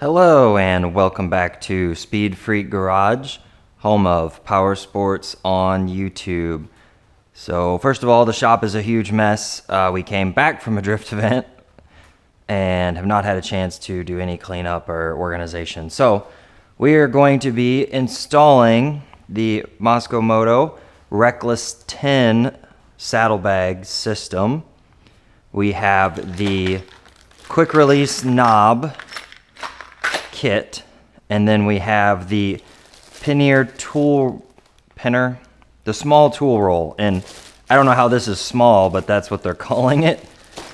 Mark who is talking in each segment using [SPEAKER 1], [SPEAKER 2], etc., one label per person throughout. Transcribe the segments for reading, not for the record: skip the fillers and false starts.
[SPEAKER 1] Hello and welcome back to Speed Freak Garage, home of power sports on YouTube. So first of all, the shop is a huge mess. We came back from a drift event and have not had a chance to do any cleanup or organization. So we are going to be installing the Mosco Moto Reckless 10 saddlebag system. We have the quick release knob kit, and then we have the pinner, the small tool roll, and I don't know how this is small, but that's what they're calling it.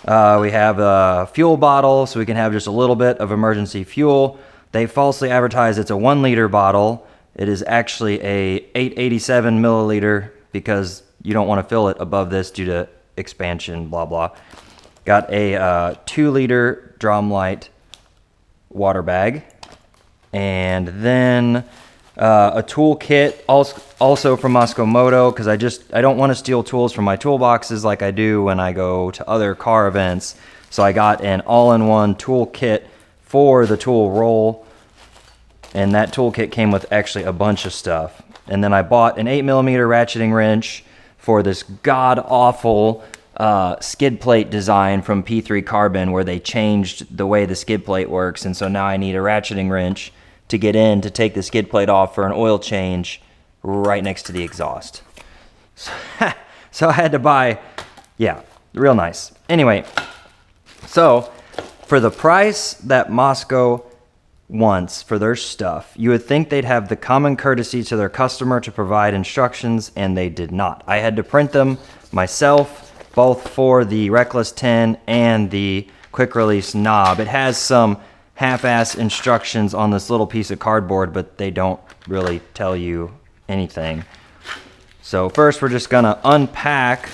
[SPEAKER 1] We have a fuel bottle, so we can have just a little bit of emergency fuel. They falsely advertise it's a 1 liter bottle. It is actually a 887 milliliter because you don't want to fill it above this due to expansion, blah blah. Got a 2 liter Drumlite water bag, and then a tool kit also from Mosco Moto, because I don't want to steal tools from my toolboxes like I do when I go to other car events. So I got an all-in-one tool kit for the tool roll, and that tool kit came with actually a bunch of stuff. And then I bought an 8mm ratcheting wrench for this god-awful skid plate design from P3 Carbon, where they changed the way the skid plate works, and so now I need a ratcheting wrench to get in to take the skid plate off for an oil change right next to the exhaust. So I had to buy, yeah, real nice. Anyway, so for the price that Mosco wants for their stuff, you would think they'd have the common courtesy to their customer to provide instructions, and they did not. I had to print them myself, both for the Reckless 10 and the quick release knob. It has some half-ass instructions on this little piece of cardboard, but they don't really tell you anything. So first we're just gonna unpack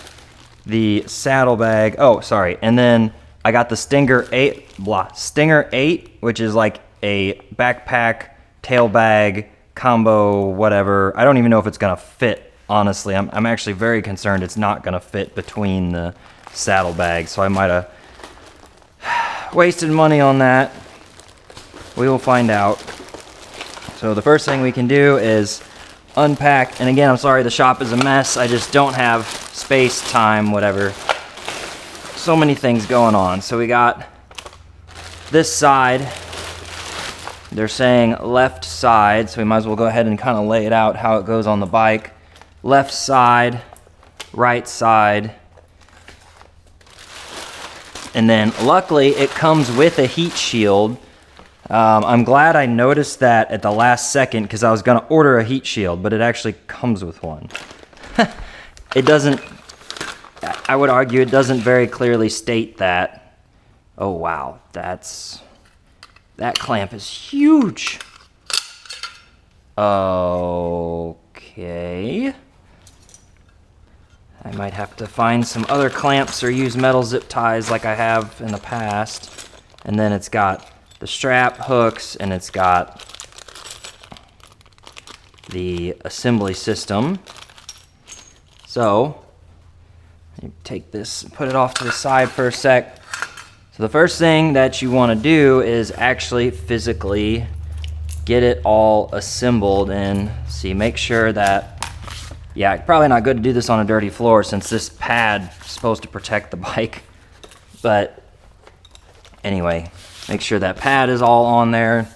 [SPEAKER 1] the saddlebag. Oh, sorry. And then I got the Stinger 8, which is like a backpack, tail bag, combo, whatever. I don't even know if it's gonna fit. Honestly, I'm actually very concerned it's not going to fit between the saddlebags, so I might have wasted money on that. We will find out. So the first thing we can do is unpack, and again, I'm sorry the shop is a mess. I just don't have space, time, whatever. So many things going on. So we got this side. They're saying left side, so we might as well go ahead and kind of lay it out how it goes on the bike. Left side, right side, and then luckily it comes with a heat shield. I'm glad I noticed that at the last second, because I was going to order a heat shield, but it actually comes with one. It doesn't, I would argue it doesn't very clearly state that. Oh wow, that clamp is huge. Okay. I might have to find some other clamps or use metal zip ties like I have in the past. And then it's got the strap hooks, and it's got the assembly system. So, take this and put it off to the side for a sec. So the first thing that you want to do is actually physically get it all assembled and make sure that, yeah, probably not good to do this on a dirty floor since this pad is supposed to protect the bike. But anyway, make sure that pad is all on there,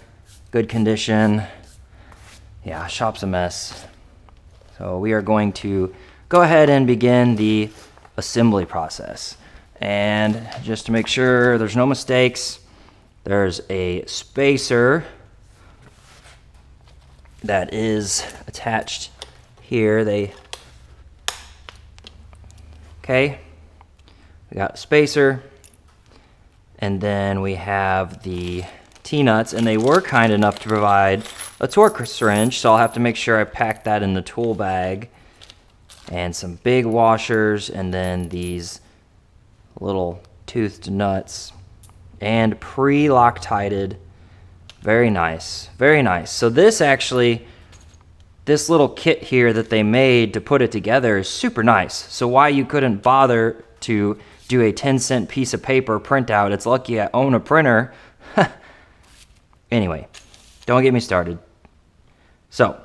[SPEAKER 1] good condition. Yeah, shop's a mess. So we are going to go ahead and begin the assembly process. And just to make sure there's no mistakes, there's a spacer that is attached here. Okay, we got a spacer, and then we have the T-nuts, and they were kind enough to provide a torque syringe, so I'll have to make sure I pack that in the tool bag, and some big washers, and then these little toothed nuts, and pre-Loctited. Very nice, very nice. So this little kit here that they made to put it together is super nice. So why you couldn't bother to do a 10-cent piece of paper printout, it's lucky I own a printer Anyway, don't get me started. So,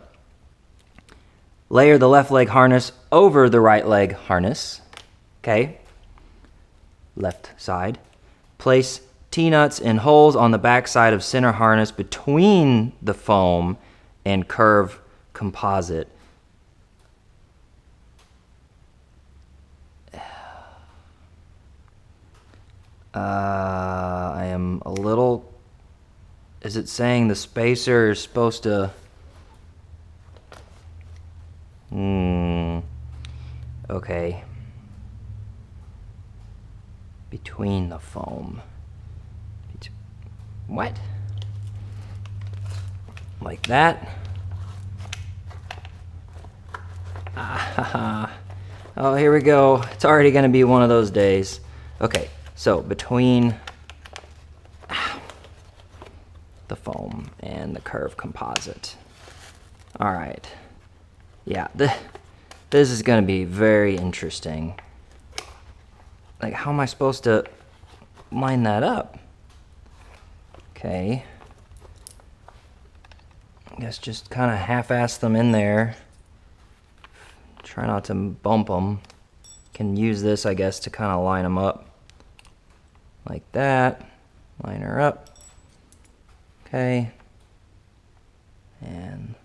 [SPEAKER 1] layer the left leg harness over the right leg harness. Okay. Left side. Place T-nuts in holes on the back side of center harness between the foam and curve composite. I am a little... Is it saying the spacer is supposed to... Okay. Between the foam. What? Like that. Oh, here we go. It's already going to be one of those days. Okay, so between the foam and the curve composite. All right. Yeah, this is going to be very interesting. Like, how am I supposed to line that up? Okay. I guess just kind of half-ass them in there. Try not to bump them. Can use this, I guess, to kind of line them up. Like that. Line her up. Okay. And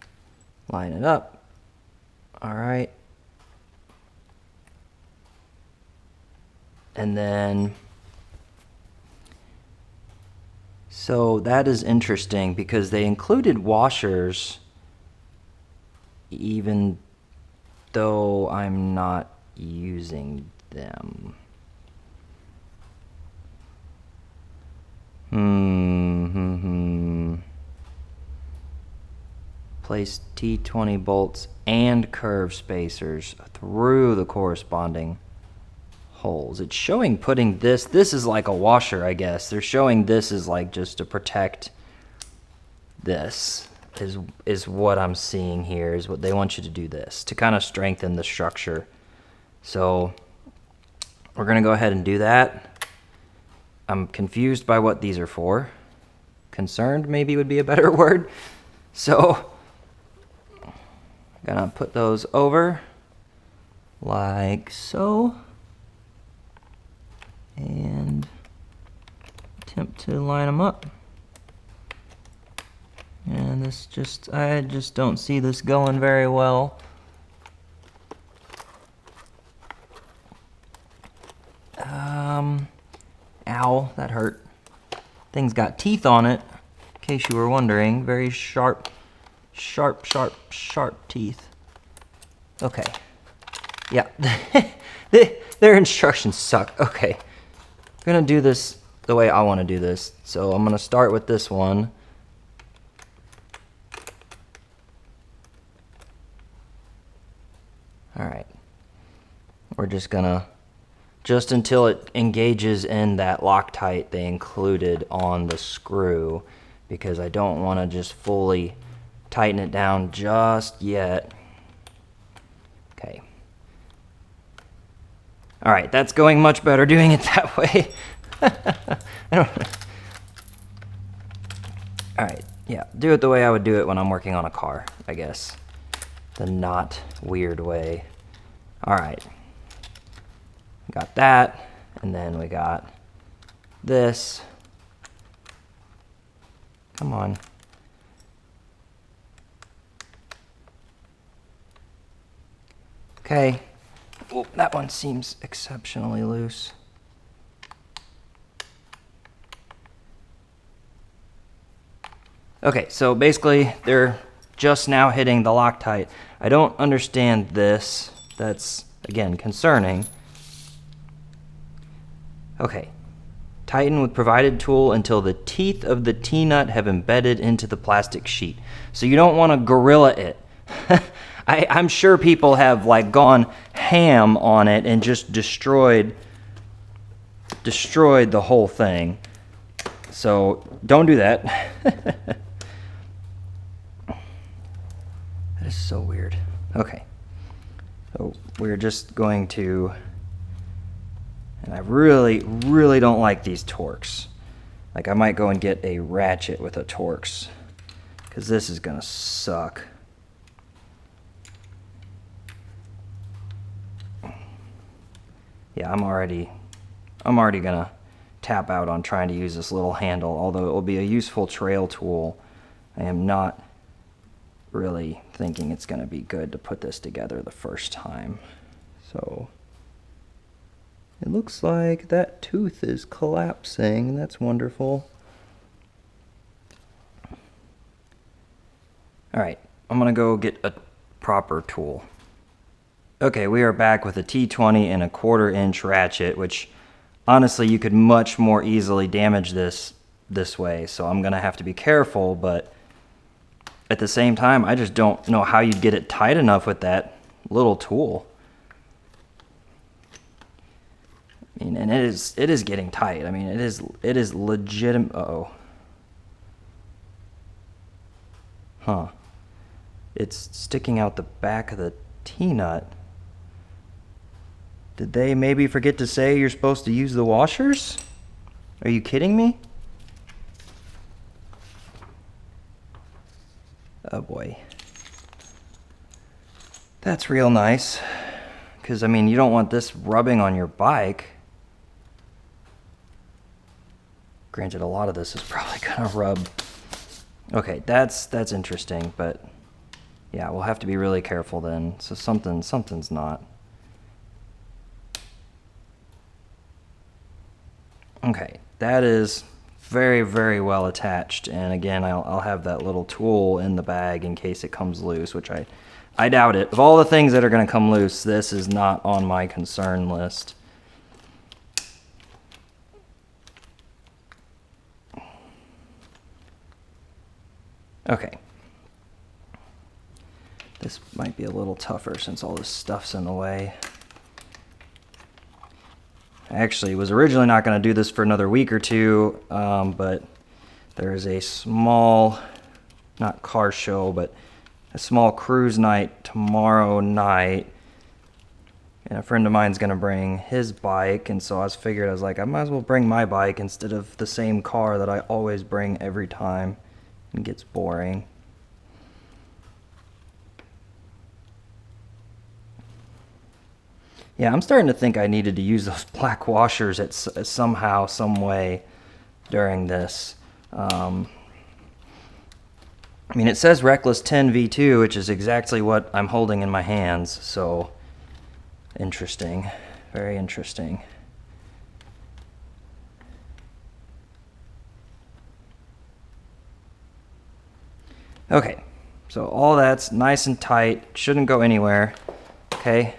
[SPEAKER 1] line it up. All right. And then, so that is interesting because they included washers even though I'm not using them. Place T20 bolts and curve spacers through the corresponding holes. It's showing putting this is like a washer, I guess. They're showing this is like just to protect this is what I'm seeing here, is what they want you to do, this to kind of strengthen the structure. So we're gonna go ahead and do that. I'm confused by what these are for. Concerned maybe would be a better word. So I'm gonna put those over like so. And attempt to line them up. And this I just don't see this going very well. Ow, that hurt. Thing's got teeth on it, in case you were wondering. Very sharp teeth. Okay. Yeah, their instructions suck. Okay. I'm gonna do this the way I want to do this. So I'm gonna start with this one. All right. We're just gonna, just until it engages in that Loctite they included on the screw, because I don't want to just fully tighten it down just yet. Okay. All right, that's going much better doing it that way. All right, yeah, do it the way I would do it when I'm working on a car, I guess. The not weird way. All right, got that, and then we got this. Come on. Okay. Oh, that one seems exceptionally loose. Okay, so basically they're just now hitting the Loctite. I don't understand this. That's, again, concerning. Okay. Tighten with provided tool until the teeth of the T-nut have embedded into the plastic sheet. So you don't want to gorilla it. I'm sure people have like gone ham on it and just destroyed the whole thing. So don't do that. That is so weird. Okay. So we're just going to, and I really don't like these torques. Like, I might go and get a ratchet with a Torx, because this is gonna suck. Yeah, I'm already gonna tap out on trying to use this little handle, although it will be a useful trail tool. I am not really thinking it's gonna be good to put this together the first time. So it looks like that tooth is collapsing. That's wonderful. All right, I'm gonna go get a proper tool. Okay, we are back with a T20 and a 1/4 inch ratchet, which honestly you could much more easily damage this way. So I'm gonna have to be careful, but at the same time, I just don't know how you'd get it tight enough with that little tool. I mean, and it is getting tight. I mean, it is legitimate. Uh-oh. Huh. It's sticking out the back of the T-nut. Did they maybe forget to say you're supposed to use the washers? Are you kidding me? Oh boy. That's real nice. Because, I mean, you don't want this rubbing on your bike. Granted, a lot of this is probably gonna rub. Okay, that's interesting, but yeah, we'll have to be really careful then. So something's not. Okay, that is very, very well attached, and again, I'll have that little tool in the bag in case it comes loose, which I doubt it. Of all the things that are going to come loose, this is not on my concern list. Okay. This might be a little tougher since all this stuff's in the way. I actually was originally not going to do this for another week or two, but there's a small, not car show, but a small cruise night tomorrow night. And a friend of mine's going to bring his bike, and so I was like, I might as well bring my bike instead of the same car that I always bring every time. It gets boring. Yeah, I'm starting to think I needed to use those black washers somehow, some way during this. I mean, it says Reckless 10 V2, which is exactly what I'm holding in my hands, so interesting, very interesting. Okay, so all that's nice and tight, shouldn't go anywhere, okay?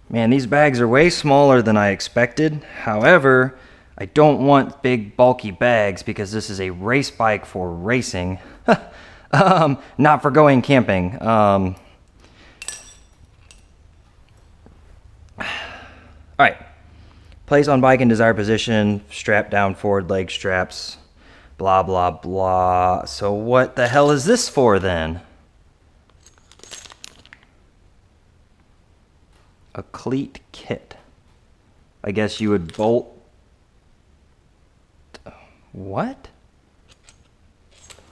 [SPEAKER 1] Man, these bags are way smaller than I expected. However, I don't want big bulky bags because this is a race bike for racing, not for going camping. All right, place on bike in desired position, strap down forward leg straps, blah, blah, blah. So what the hell is this for then? A cleat kit. I guess you would bolt. What?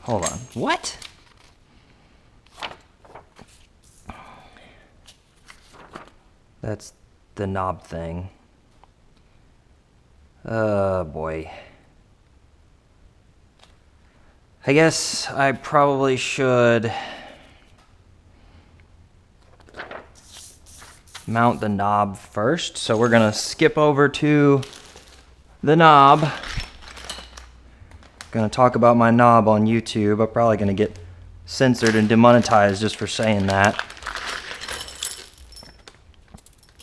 [SPEAKER 1] Hold on. What? That's the knob thing. Oh boy. I guess I probably should mount the knob first. So we're gonna skip over to the knob. Gonna talk about my knob on YouTube. I'm probably gonna get censored and demonetized just for saying that.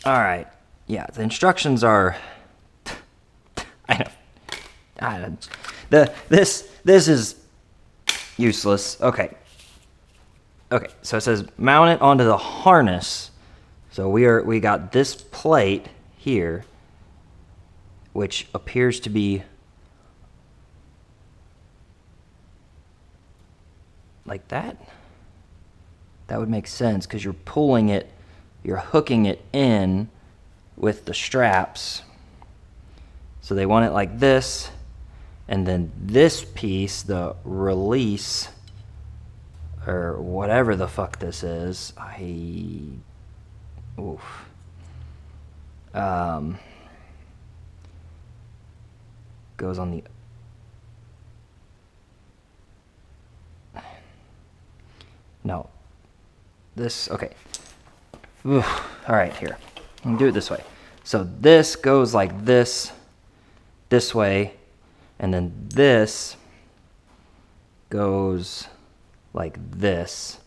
[SPEAKER 1] All right, yeah, the instructions are, I don't, this is useless. Okay, so it says mount it onto the harness. So we got this plate here, which appears to be like that. That would make sense because you're pulling it, you're hooking it in with the straps. So they want it like this, and then this piece, the release, or whatever the fuck this is, goes on the, no, this, okay. Oof. All right, here, I'm gonna do it this way. So this goes like this way, and then this goes like this,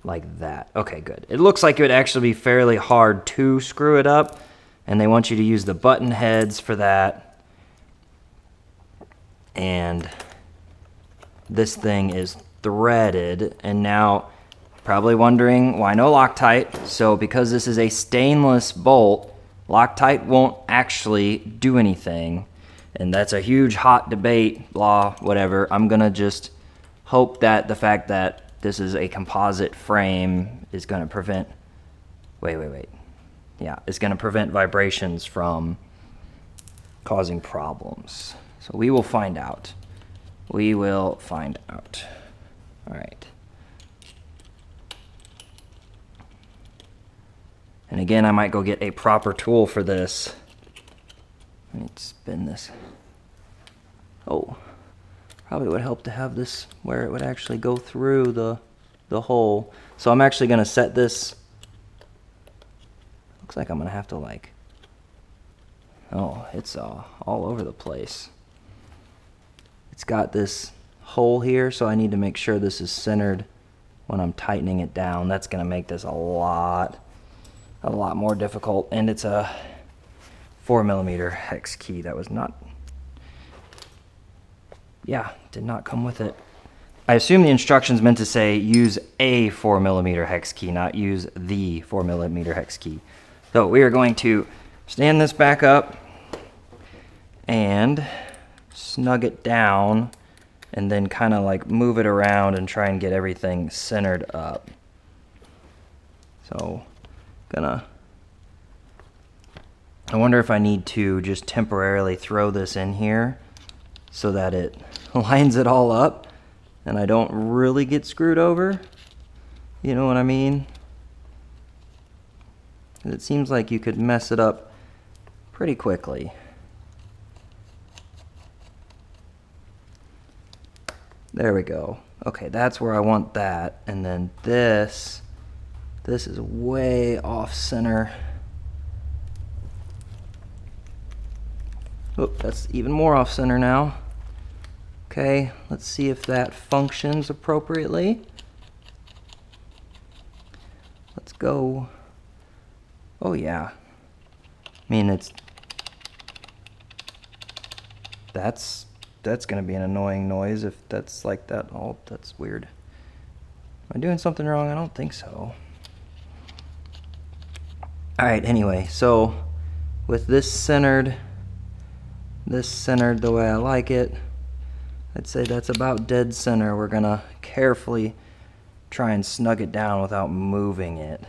[SPEAKER 1] like that. Okay, good. It looks like it would actually be fairly hard to screw it up, and they want you to use the button heads for that. And this thing is threaded, and now probably wondering why no Loctite. So because this is a stainless bolt, Loctite won't actually do anything, and that's a huge hot debate, blah, whatever. I'm gonna just hope that the fact that this is a composite frame is gonna prevent, wait. Yeah, it's gonna prevent vibrations from causing problems. So we will find out. We will find out. All right. And again, I might go get a proper tool for this. Let me spin this. Oh, probably would help to have this where it would actually go through the hole. So I'm actually gonna set this, looks like I'm gonna have to like, oh, it's all over the place. It's got this hole here, so I need to make sure this is centered when I'm tightening it down. That's gonna make this a lot more difficult, and it's a 4mm hex key that was not, yeah, did not come with it. I assume the instructions meant to say use a 4mm hex key, not use the 4mm hex key. So we are going to stand this back up and snug it down, and then kind of like move it around and try and get everything centered up. So I wonder if I need to just temporarily throw this in here so that it lines it all up and I don't really get screwed over. You know what I mean? It seems like you could mess it up pretty quickly. There we go. Okay, that's where I want that. And then this is way off center. Oh, that's even more off center now. Okay, let's see if that functions appropriately. Let's go. Oh yeah. I mean, that's gonna be an annoying noise if that's like that. Oh, that's weird. Am I doing something wrong? I don't think so. Alright, anyway, so with this centered the way I like it, I'd say that's about dead center. We're gonna carefully try and snug it down without moving it.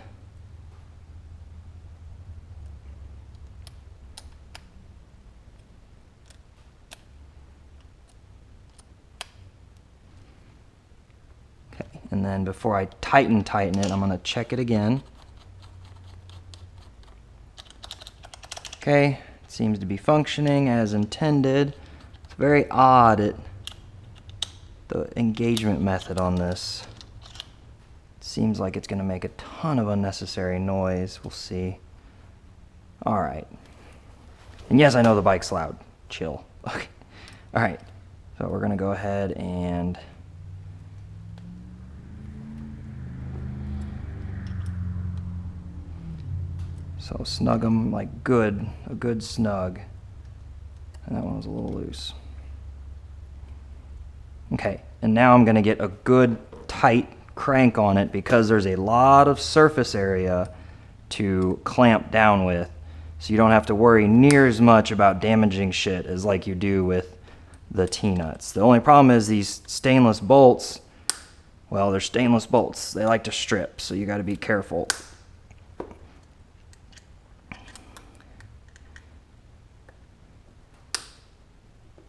[SPEAKER 1] Okay, and then before I tighten it, I'm gonna check it again. Okay, it seems to be functioning as intended. It's very odd the engagement method on this. It seems like it's going to make a ton of unnecessary noise. We'll see. All right. And yes, I know the bike's loud. Chill. Okay. All right. So we're going to go ahead and so snug them like a good snug. And that one was a little loose. Okay, and now I'm gonna get a good tight crank on it because there's a lot of surface area to clamp down with. So you don't have to worry near as much about damaging shit as like you do with the T-nuts. The only problem is these stainless bolts, well, they're stainless bolts. They like to strip, so you gotta be careful.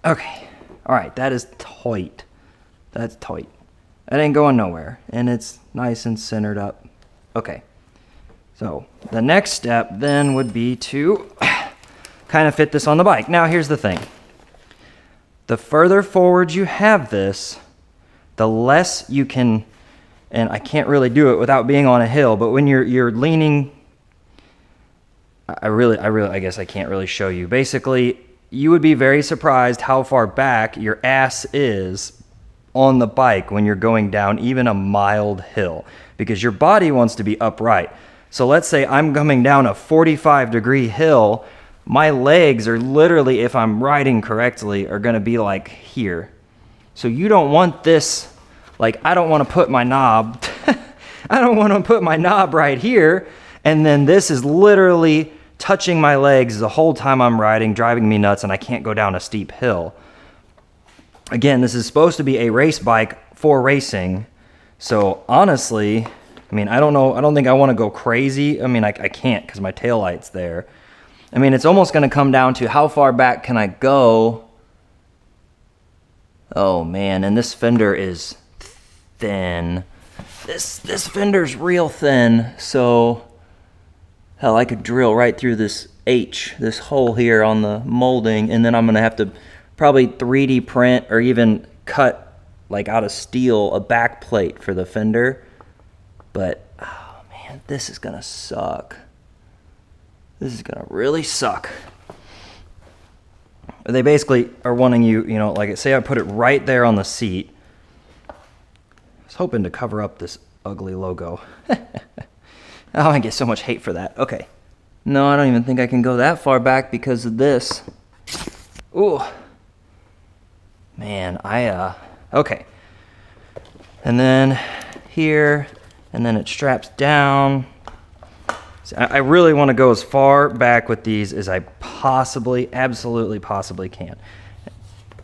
[SPEAKER 1] Okay. All right, that is tight. That's tight. That ain't going nowhere, and it's nice and centered up. Okay. So the next step then would be to kind of fit this on the bike. Now here's the thing. The further forward you have this, the less you can, and I can't really do it without being on a hill, but when you're leaning, I guess I can't really show you. Basically, you would be very surprised how far back your ass is on the bike when you're going down even a mild hill, because your body wants to be upright. So let's say I'm coming down a 45-degree hill, my legs are literally, if I'm riding correctly, are gonna be like here. So you don't want this, like I don't wanna put my knob, I don't wanna put my knob right here, and then this is literally touching my legs the whole time I'm riding, driving me nuts, and I can't go down a steep hill. Again, this is supposed to be a race bike for racing. So honestly, I mean, I don't know, I don't think I wanna go crazy. I mean, I can't because my taillight's there. I mean, it's almost gonna come down to how far back can I go? Oh man, and this fender is thin. This fender's real thin, so hell, I could drill right through this H, this hole here on the molding, and then I'm gonna have to probably 3D print or even cut, like out of steel, a back plate for the fender. But, oh man, this is gonna suck. This is gonna really suck. They basically are wanting you, you know, like say I put it right there on the seat. I was hoping to cover up this ugly logo. Oh, I get so much hate for that. Okay. No, I don't even think I can go that far back because of this. Ooh. Man, okay. And then here, and then it straps down. So I really want to go as far back with these as I possibly, absolutely possibly can.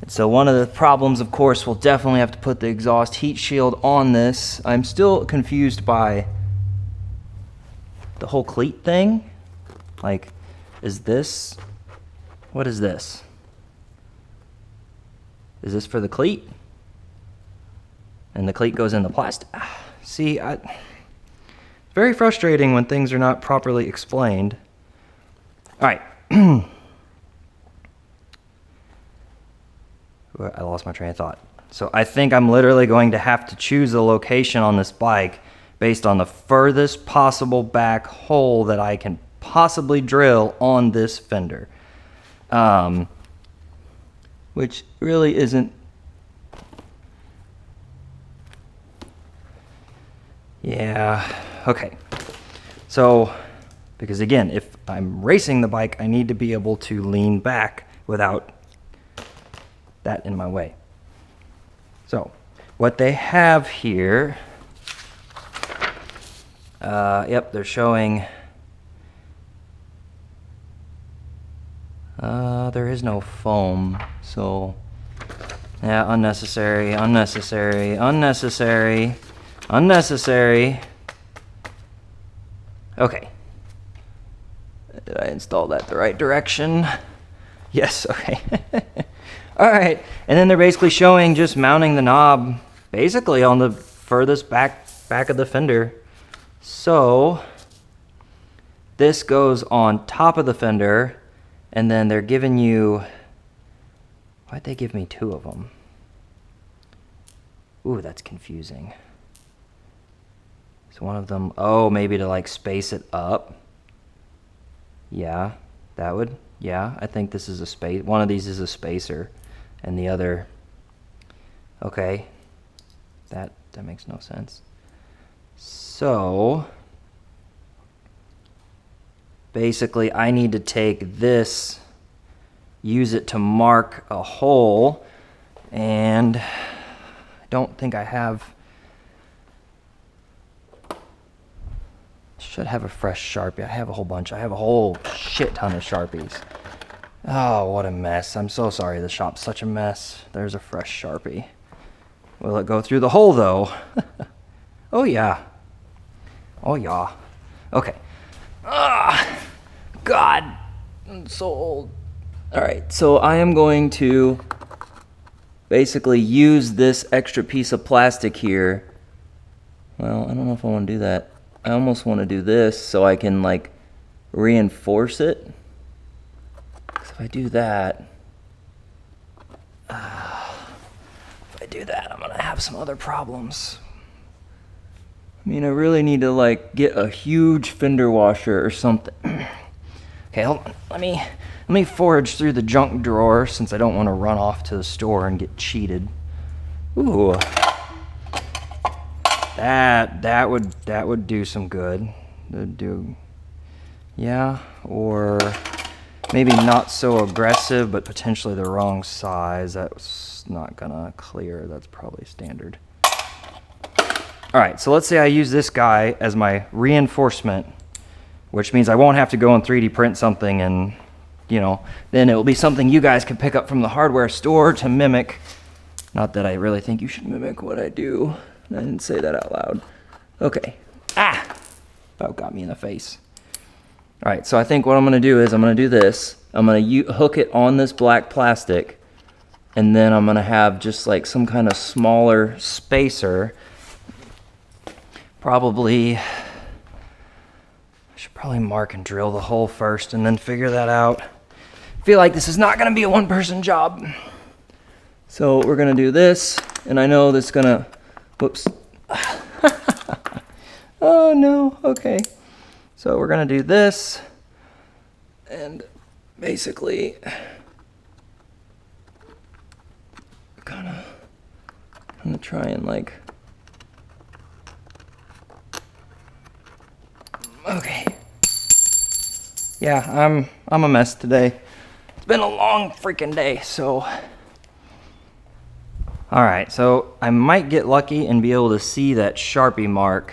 [SPEAKER 1] And so one of the problems, of course, we'll definitely have to put the exhaust heat shield on this. I'm still confused by the whole cleat thing. Like, is this, what is this? Is this for the cleat? And the cleat goes in the plastic. See, it's very frustrating when things are not properly explained. All right. I lost my train of thought. So I think I'm literally going to have to choose a location on this bike based on the furthest possible back hole that I can possibly drill on this fender. Which really isn't... Yeah, okay. So, because again, if I'm racing the bike, I need to be able to lean back without that in my way. So, what they have here, yep, they're showing, there is no foam, so, yeah, unnecessary, unnecessary, unnecessary, unnecessary. Okay. Did I install that the right direction? Yes, okay. All right, and then they're basically showing just mounting the knob basically on the furthest back of the fender. So this goes on top of the fender, and then they're giving you, why'd they give me two of them? Ooh, that's confusing. So one of them, oh, maybe to like space it up. Yeah, that would, yeah, I think this is a space, one of these is a spacer, and the other, okay, that makes no sense. So, basically I need to take this, use it to mark a hole, and I don't think I have, should have a fresh Sharpie. I have a whole bunch. I have a whole shit ton of Sharpies. Oh, what a mess. I'm so sorry. The shop's such a mess. There's a fresh Sharpie. Will it go through the hole, though? Oh, yeah. Oh, yeah. Okay. Ah, God. I'm so old. All right. So I am going to basically use this extra piece of plastic here. Well, I don't know if I want to do that. I almost want to do this so I can like reinforce it. Because if I do that, I'm gonna have some other problems. I mean, I really need to like get a huge fender washer or something. Okay, hold on. Let me forage through the junk drawer since I don't want to run off to the store and get cheated. Ooh, that would do some good. That'd do, yeah, or maybe not so aggressive, but potentially the wrong size. That's not gonna clear. That's probably standard. All right, so let's say I use this guy as my reinforcement, which means I won't have to go and 3D print something, and you know, then it will be something you guys can pick up from the hardware store to mimic. Not that I really think you should mimic what I do. I didn't say that out loud. Okay. Ah! About got me in the face. All right, so I think what I'm gonna do is I'm gonna do this. I'm gonna hook it on this black plastic, and then I'm gonna have just like some kind of smaller spacer. Probably, I should probably mark and drill the hole first and then figure that out. I feel like this is not gonna be a one-person job. So we're gonna do this, and I know this is gonna, whoops. Oh no, okay. So we're gonna do this, and basically, I'm gonna try and like, okay. Yeah, I'm a mess today. It's been a long freaking day, so. All right, so I might get lucky and be able to see that Sharpie mark.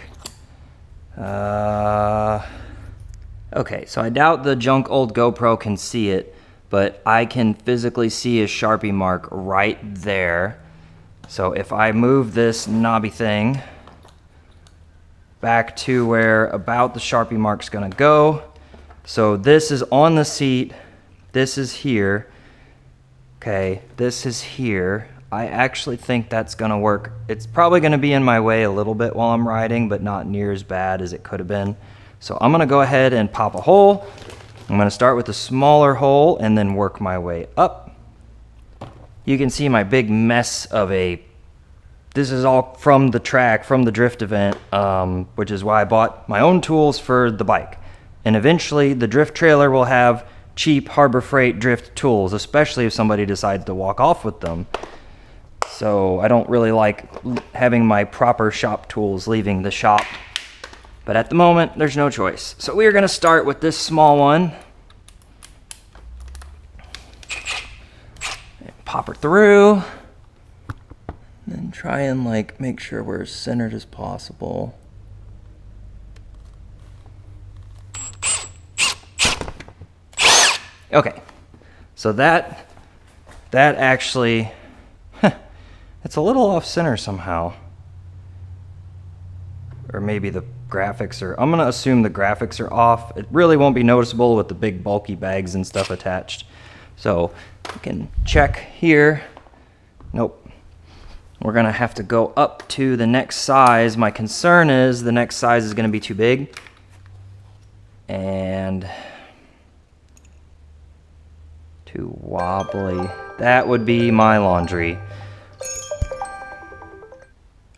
[SPEAKER 1] Okay, so I doubt the junk old GoPro can see it, but I can physically see a Sharpie mark right there. So if I move this knobby thing back to where about the Sharpie mark's gonna go. So this is on the seat, this is here. Okay, this is here. I actually think that's gonna work. It's probably gonna be in my way a little bit while I'm riding, but not near as bad as it could have been. So I'm gonna go ahead and pop a hole. I'm gonna start with a smaller hole and then work my way up. You can see my big mess of this is all from the track, from the drift event, which is why I bought my own tools for the bike. And eventually the drift trailer will have cheap Harbor Freight drift tools, especially if somebody decides to walk off with them. So I don't really like having my proper shop tools leaving the shop. But at the moment, there's no choice. So we are gonna start with this small one. And pop her through. And then try and like make sure we're as centered as possible. Okay, so that actually, it's a little off center somehow. Or maybe the graphics are, I'm gonna assume the graphics are off. It really won't be noticeable with the big bulky bags and stuff attached. So we can check here. Nope. We're gonna have to go up to the next size. My concern is the next size is gonna be too big. And too wobbly. That would be my laundry.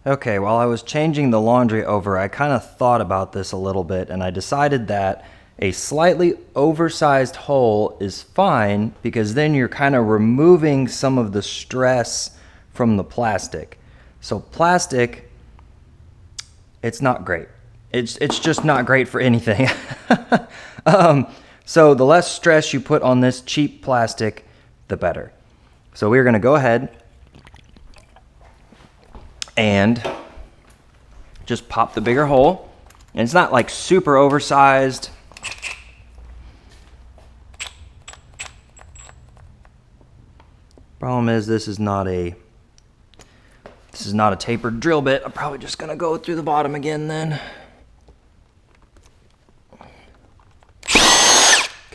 [SPEAKER 1] Okay, while I was changing the laundry over, I kind of thought about this a little bit, and I decided that a slightly oversized hole is fine because then you're kind of removing some of the stress from the plastic. So plastic, it's not great. It's just not great for anything. So the less stress you put on this cheap plastic, the better. So we're gonna go ahead and just pop the bigger hole. And it's not like super oversized. Problem is this is not a tapered drill bit. I'm probably just gonna go through the bottom again then.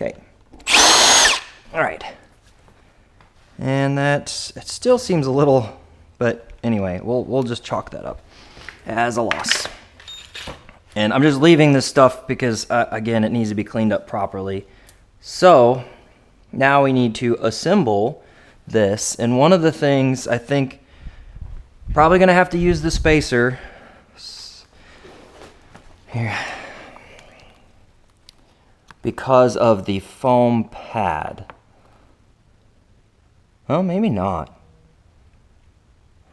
[SPEAKER 1] Okay. All right. And it still seems a little, but anyway, we'll just chalk that up as a loss. And I'm just leaving this stuff because, again, it needs to be cleaned up properly. So now we need to assemble this. And one of the things I think, probably going to have to use the spacer. Here. Because of the foam pad. Well, maybe not.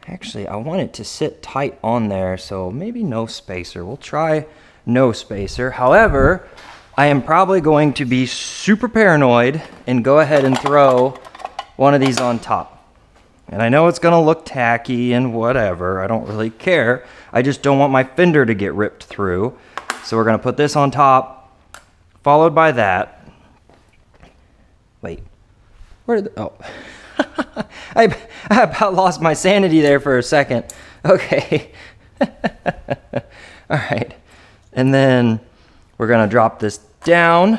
[SPEAKER 1] Actually, I want it to sit tight on there, so maybe no spacer. We'll try no spacer. However, I am probably going to be super paranoid and go ahead and throw one of these on top. And I know it's going to look tacky and whatever. I don't really care. I just don't want my fender to get ripped through. So we're going to put this on top, followed by that. Wait. Where did oh. I about lost my sanity there for a second. Okay. All right. And then we're going to drop this down.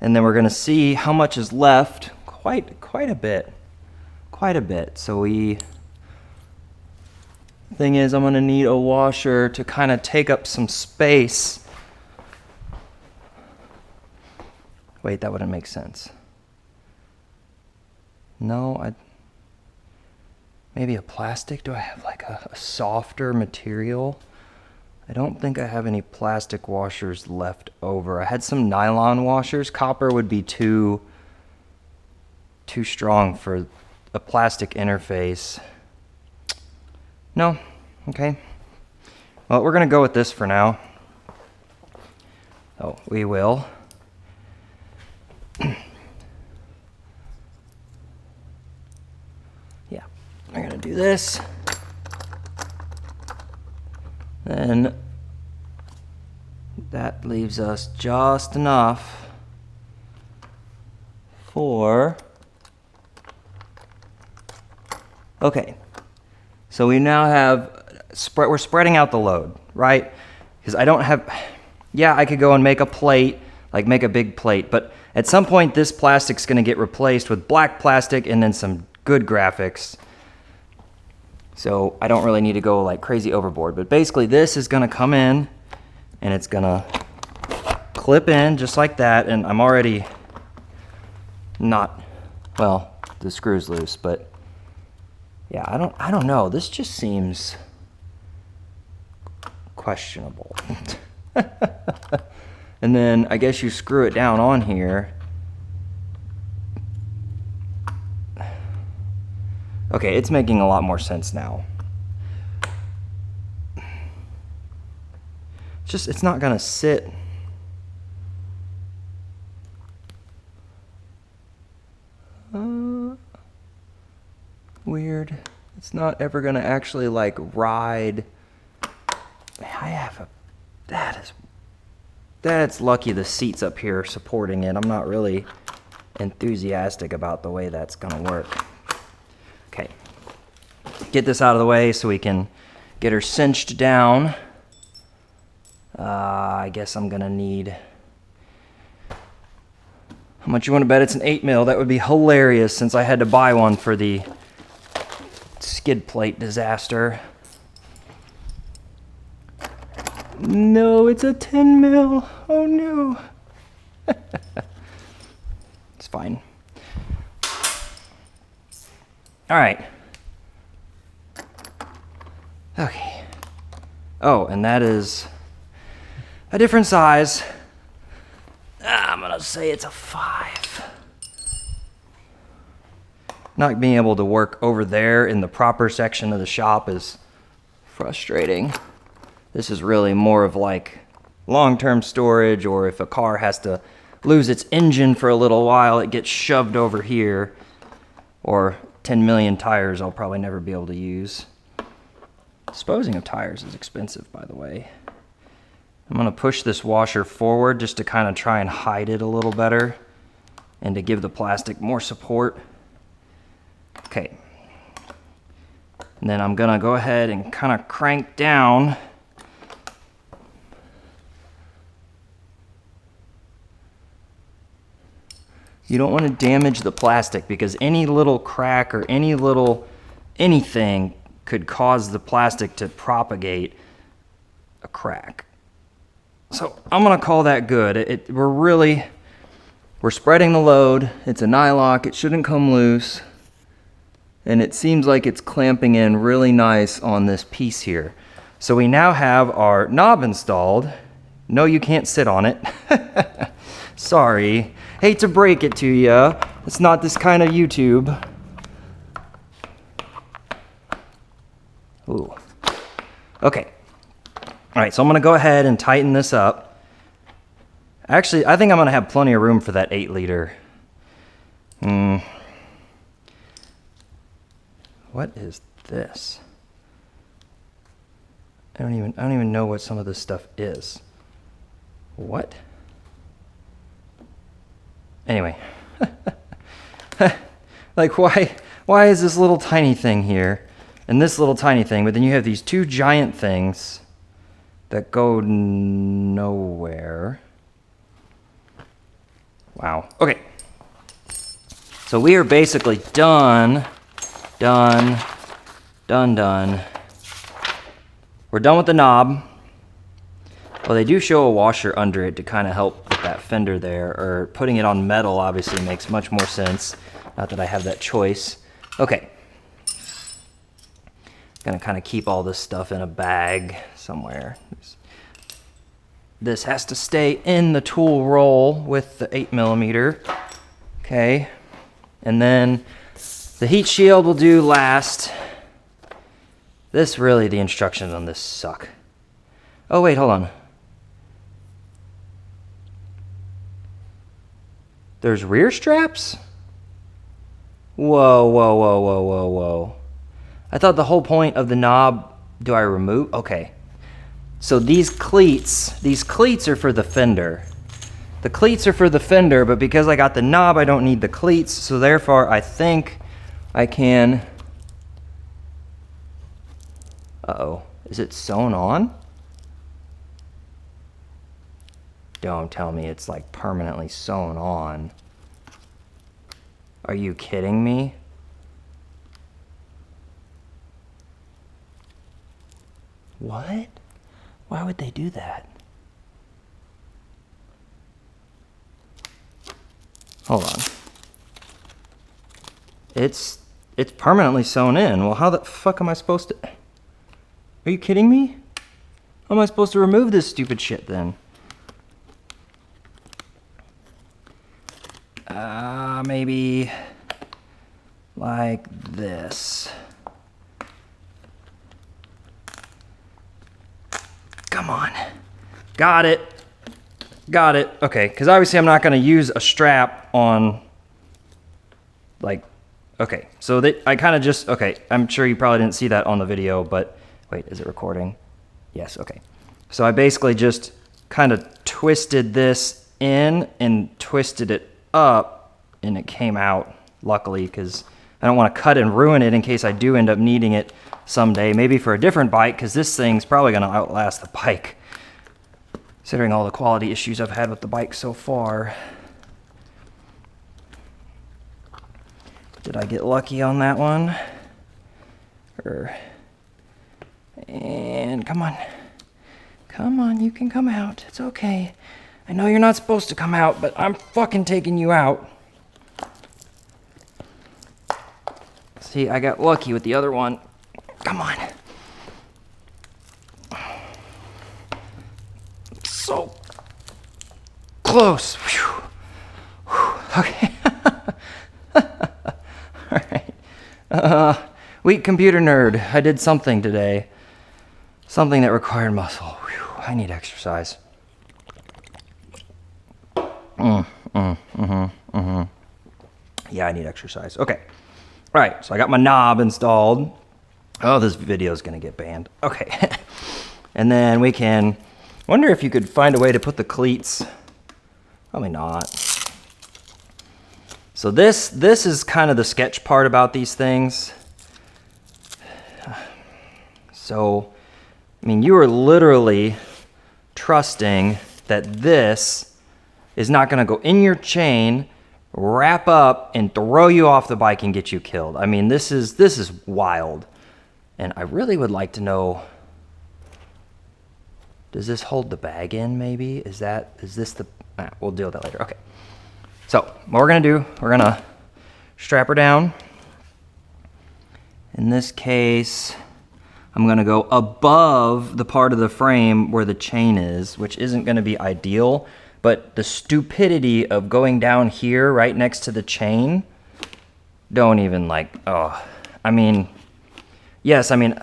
[SPEAKER 1] And then we're going to see how much is left. Quite a bit. Quite a bit. So thing is, I'm going to need a washer to kind of take up some space. Wait, that wouldn't make sense. No, maybe a plastic? Do I have like a softer material? I don't think I have any plastic washers left over. I had some nylon washers. Copper would be too strong for a plastic interface. No? Okay. Well, we're going to go with this for now. Oh, we will. Yeah, I'm going to do this. Then that leaves us just enough for... Okay, so we now have, we're spreading out the load, right? Because I don't have, yeah, I could go and make a plate, like make a big plate, but at some point this plastic's gonna get replaced with black plastic and then some good graphics. So I don't really need to go like crazy overboard, but basically this is gonna come in and it's gonna clip in just like that, and I'm already not, well, the screw's loose, but yeah, I don't know. This just seems questionable. And then I guess you screw it down on here. Okay, it's making a lot more sense now. It's not gonna sit. Weird. It's not ever gonna actually like ride. That's lucky the seat's up here supporting it. I'm not really enthusiastic about the way that's gonna work. Okay. Get this out of the way so we can get her cinched down. I guess I'm gonna need, how much you want to bet it's an 8mm? That would be hilarious since I had to buy one for the skid plate disaster. No, it's a 10mm. Oh no. It's fine. All right. Okay. Oh, and that is a different size. I'm gonna say it's a 5. Not being able to work over there in the proper section of the shop is frustrating. This is really more of like long-term storage, or if a car has to lose its engine for a little while, it gets shoved over here. Or 10 million tires I'll probably never be able to use. Disposing of tires is expensive, by the way. I'm gonna push this washer forward just to kind of try and hide it a little better and to give the plastic more support. Okay. And then I'm gonna go ahead and kind of crank down. You don't want to damage the plastic because any little crack or any little anything could cause the plastic to propagate a crack. So I'm gonna call that good. We're spreading the load. It's a nylock, it shouldn't come loose. And it seems like it's clamping in really nice on this piece here. So we now have our knob installed. No, you can't sit on it. Sorry, hate to break it to you. It's not this kind of YouTube. Ooh. Okay. All right, so I'm gonna go ahead and tighten this up. Actually, I think I'm gonna have plenty of room for that 8-liter. What is this? I don't even know what some of this stuff is. What? Anyway. Like why is this little tiny thing here and this little tiny thing, but then you have these two giant things that go nowhere. Wow. Okay. So we are basically done. We're done with the knob. Well, they do show a washer under it to kind of help with that fender there, or putting it on metal obviously makes much more sense. Not that I have that choice. Okay. Gonna kind of keep all this stuff in a bag somewhere. This has to stay in the tool roll with the 8mm. Okay. And then the heat shield will do last. The instructions on this suck. Oh wait, hold on. There's rear straps? Whoa. I thought the whole point of the knob, do I remove? Okay. So these cleats are for the fender. The cleats are for the fender, but because I got the knob, I don't need the cleats, so therefore I think I can... Uh-oh. Is it sewn on? Don't tell me it's like permanently sewn on. Are you kidding me? What? Why would they do that? Hold on. It's permanently sewn in. Well, how the fuck am I supposed to... Are you kidding me? How am I supposed to remove this stupid shit then? Maybe like this. Come on. Got it. Okay, because obviously I'm not going to use a strap on, like, okay. So I kind of just, okay, I'm sure you probably didn't see that on the video, but wait, is it recording? Yes, okay. So I basically just kind of twisted this in and twisted it up, and it came out, luckily, because I don't want to cut and ruin it in case I do end up needing it someday, maybe for a different bike, because this thing's probably going to outlast the bike, considering all the quality issues I've had with the bike so far. Did I get lucky on that one? And come on, you can come out. It's okay. I know you're not supposed to come out, but I'm fucking taking you out. See, I got lucky with the other one. Come on. So close. Whew. Okay. All right. Weak computer nerd. I did something today. Something that required muscle. Whew. I need exercise. Yeah, I need exercise. Okay. All right, so I got my knob installed. Oh, this video is going to get banned. Okay. And then we can... wonder if you could find a way to put the cleats... Probably not. So this is kind of the sketch part about these things. So, I mean, you are literally trusting that this is not going to go in your chain wrap up and throw you off the bike and get you killed. I mean, this is wild. And I really would like to know, does this hold the bag in maybe? Is this the, we'll deal with that later. Okay. So what we're gonna do, we're gonna strap her down. In this case, I'm gonna go above the part of the frame where the chain is, which isn't gonna be ideal, but the stupidity of going down here right next to the chain, don't even like, oh, I mean, yes, I mean,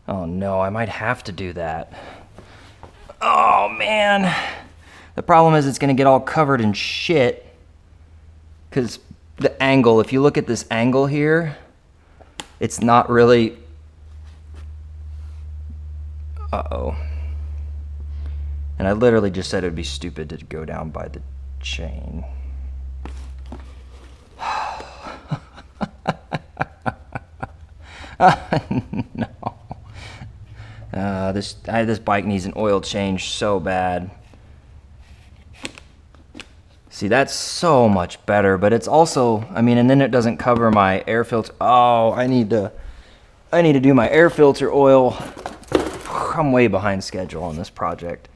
[SPEAKER 1] oh no, I might have to do that. Oh man. The problem is it's gonna get all covered in shit because the angle, if you look at this angle here, it's not really, uh-oh. And I literally just said it would be stupid to go down by the chain. No. This bike needs an oil change so bad. See, that's so much better, but it's also, I mean, and then it doesn't cover my air filter. Oh, I need to do my air filter oil. I'm way behind schedule on this project.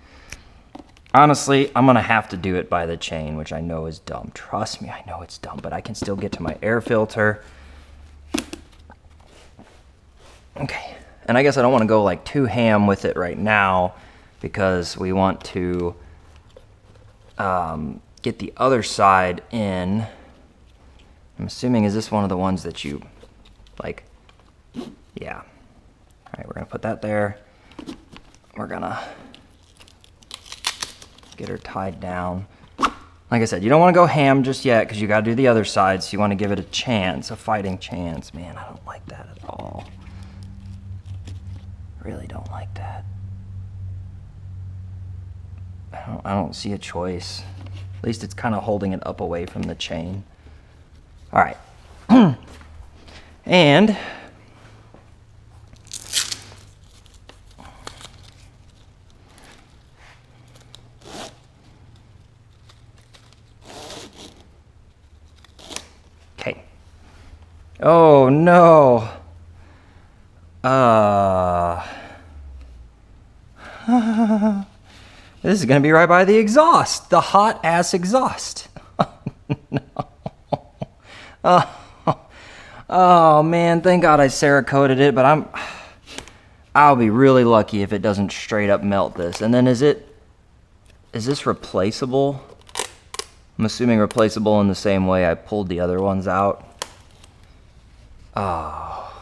[SPEAKER 1] Honestly, I'm gonna have to do it by the chain, which I know is dumb. Trust me, I know it's dumb, but I can still get to my air filter. Okay, and I guess I don't wanna go like too ham with it right now because we want to get the other side in. I'm assuming, is this one of the ones that you, like, yeah. All right, we're gonna put that there. We're gonna get her tied down. Like I said, you don't wanna go ham just yet because you gotta do the other side, so you wanna give it a chance, a fighting chance. Man, I don't like that at all. Really don't like that. I don't see a choice. At least it's kind of holding it up away from the chain. All right. And okay. Oh no. This is gonna be right by the exhaust, the hot ass exhaust. No. Oh man, thank God I Cerakoted it, but I'll be really lucky if it doesn't straight up melt this. And then is this replaceable? I'm assuming replaceable in the same way I pulled the other ones out. Oh,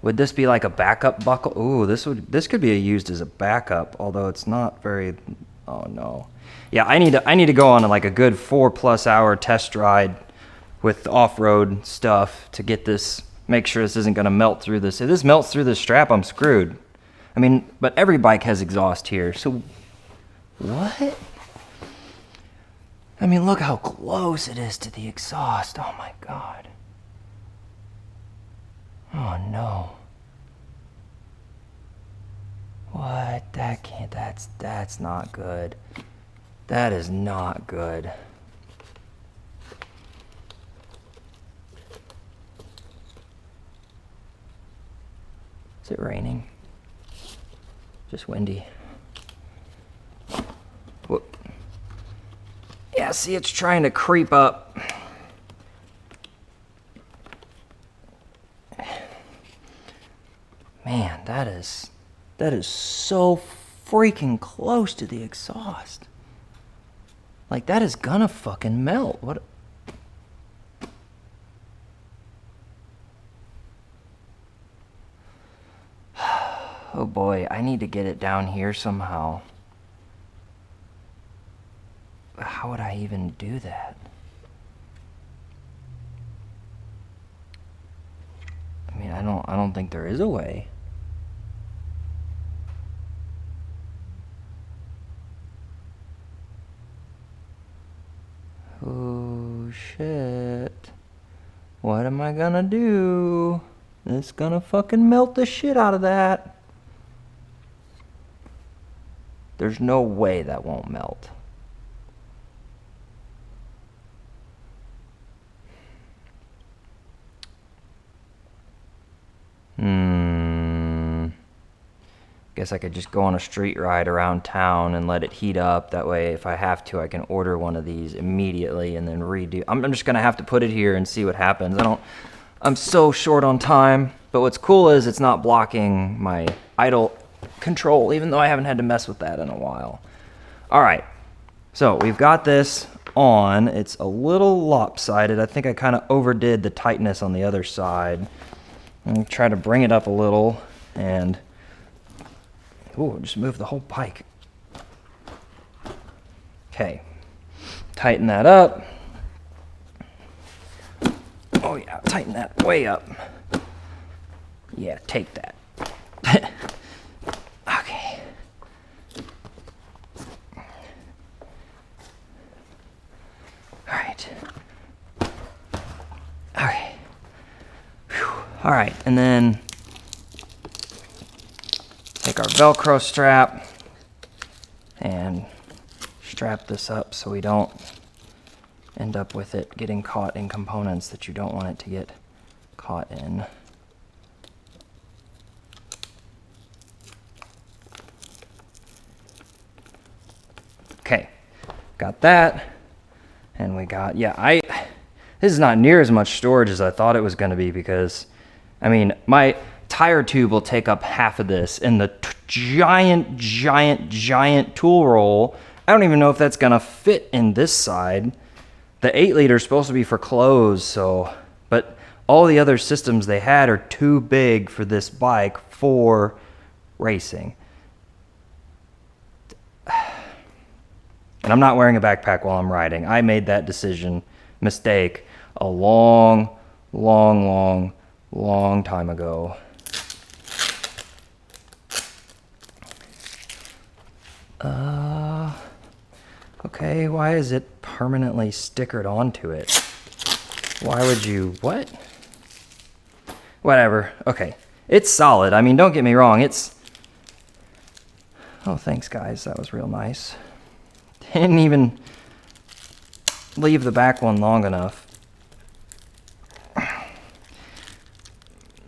[SPEAKER 1] would this be like a backup buckle? Ooh, this could be used as a backup, although it's not very, oh no. Yeah, I need to go on like a good 4+ hour test ride with off-road stuff to get this, make sure this isn't gonna melt through this. If this melts through this strap, I'm screwed. I mean, but every bike has exhaust here, so what? I mean, look how close it is to the exhaust. Oh my God. Oh no. What? That's not good. That is not good. Is it raining? Just windy. Whoop. Yeah, see, it's trying to creep up. Man, that is so freaking close to the exhaust. Like, that is gonna fucking melt. What? Oh boy, I need to get it down here somehow. How would I even do that? I mean, I don't think there is a way. Oh shit. What am I gonna do? It's gonna fucking melt the shit out of that. There's no way that won't melt. Guess I could just go on a street ride around town and let it heat up. That way, if I have to, I can order one of these immediately and then redo. I'm just gonna have to put it here and see what happens. I'm so short on time, but what's cool is it's not blocking my idle control, even though I haven't had to mess with that in a while. All right, so we've got this on. It's a little lopsided. I think I kind of overdid the tightness on the other side. I'm gonna try to bring it up a little and just move the whole bike. Okay, tighten that up. Oh yeah, tighten that way up. Yeah, take that. Okay. All right. Okay. Whew. All right, and then take our Velcro strap and strap this up so we don't end up with it getting caught in components that you don't want it to get caught in. Okay, got that. And we got, this is not near as much storage as I thought it was going to be, because, I mean, my tire tube will take up half of this, and the giant tool roll, I don't even know if that's going to fit in this side. The 8 liter is supposed to be for clothes, but all the other systems they had are too big for this bike for racing. And I'm not wearing a backpack while I'm riding. I made that mistake a long time ago. Okay, why is it permanently stickered onto it? Why would you, what? Whatever, okay. It's solid, I mean, don't get me wrong, oh, thanks guys, that was real nice. Didn't even leave the back one long enough.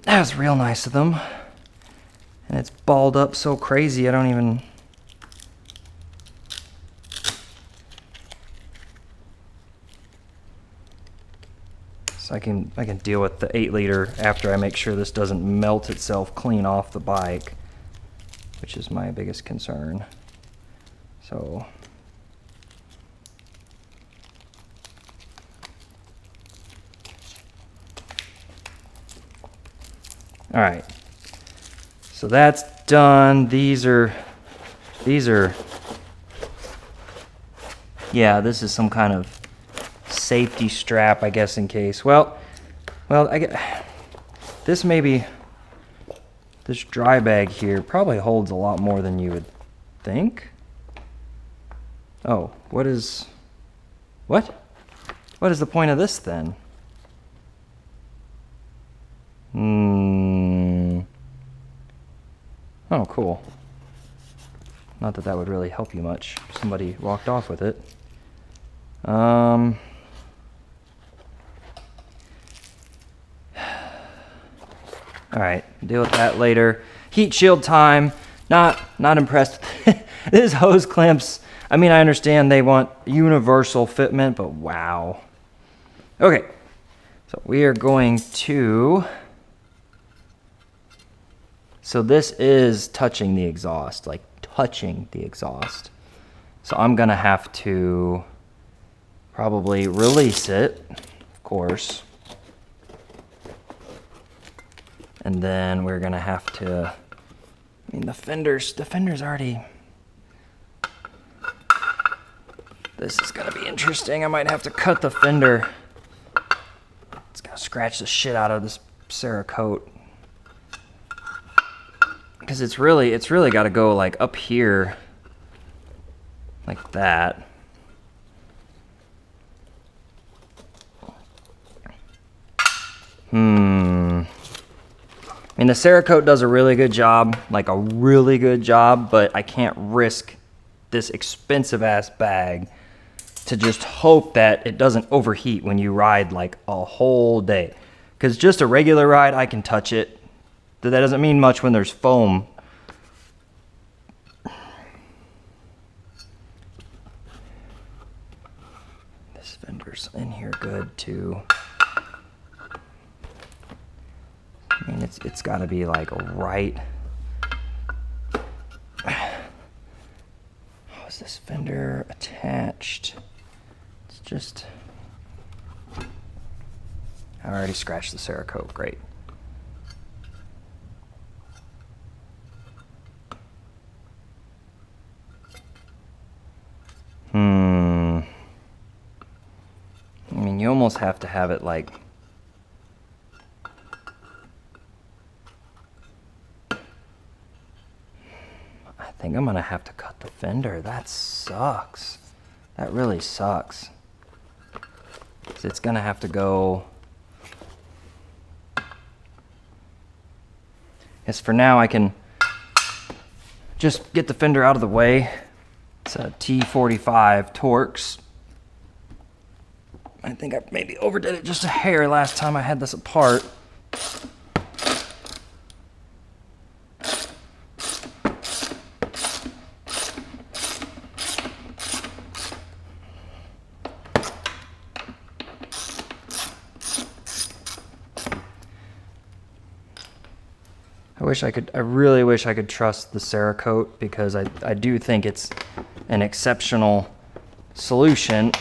[SPEAKER 1] That was real nice of them. And it's balled up so crazy, I don't even... So I can deal with the 8 liter after I make sure this doesn't melt itself clean off the bike, which is my biggest concern. So... All right, so that's done. These are, yeah, this is some kind of safety strap, I guess, in case. Well, I get this. Maybe this dry bag here probably holds a lot more than you would think. Oh, what is the point of this then? Oh, cool. Not that that would really help you much. Somebody walked off with it. All right, deal with that later. Heat shield time. Not impressed. This hose clamps. I mean, I understand they want universal fitment, but wow. Okay, so we are going to. So this is touching the exhaust, like touching the exhaust. So I'm gonna have to probably release it, of course. And then we're gonna have to, I mean, the fender's already, this is gonna be interesting. I might have to cut the fender. It's gonna scratch the shit out of this Cerakote. Because it's really got to go like up here, like that. I mean, the Cerakote does a really good job, like a really good job, but I can't risk this expensive ass bag to just hope that it doesn't overheat when you ride like a whole day. Because just a regular ride, I can touch it. that doesn't mean much when there's foam. This fender's in here good too. I mean, it's got to be like right. How is this fender attached? It's just. I already scratched the Cerakote. Great. I mean, you almost have to have it like. I think I'm gonna have to cut the fender. That sucks. That really sucks. So it's gonna have to go. Yes, for now I can just get the fender out of the way. It's a T45 Torx. I think I maybe overdid it just a hair last time I had this apart. I really wish I could trust the Cerakote, because I do think it's an exceptional solution.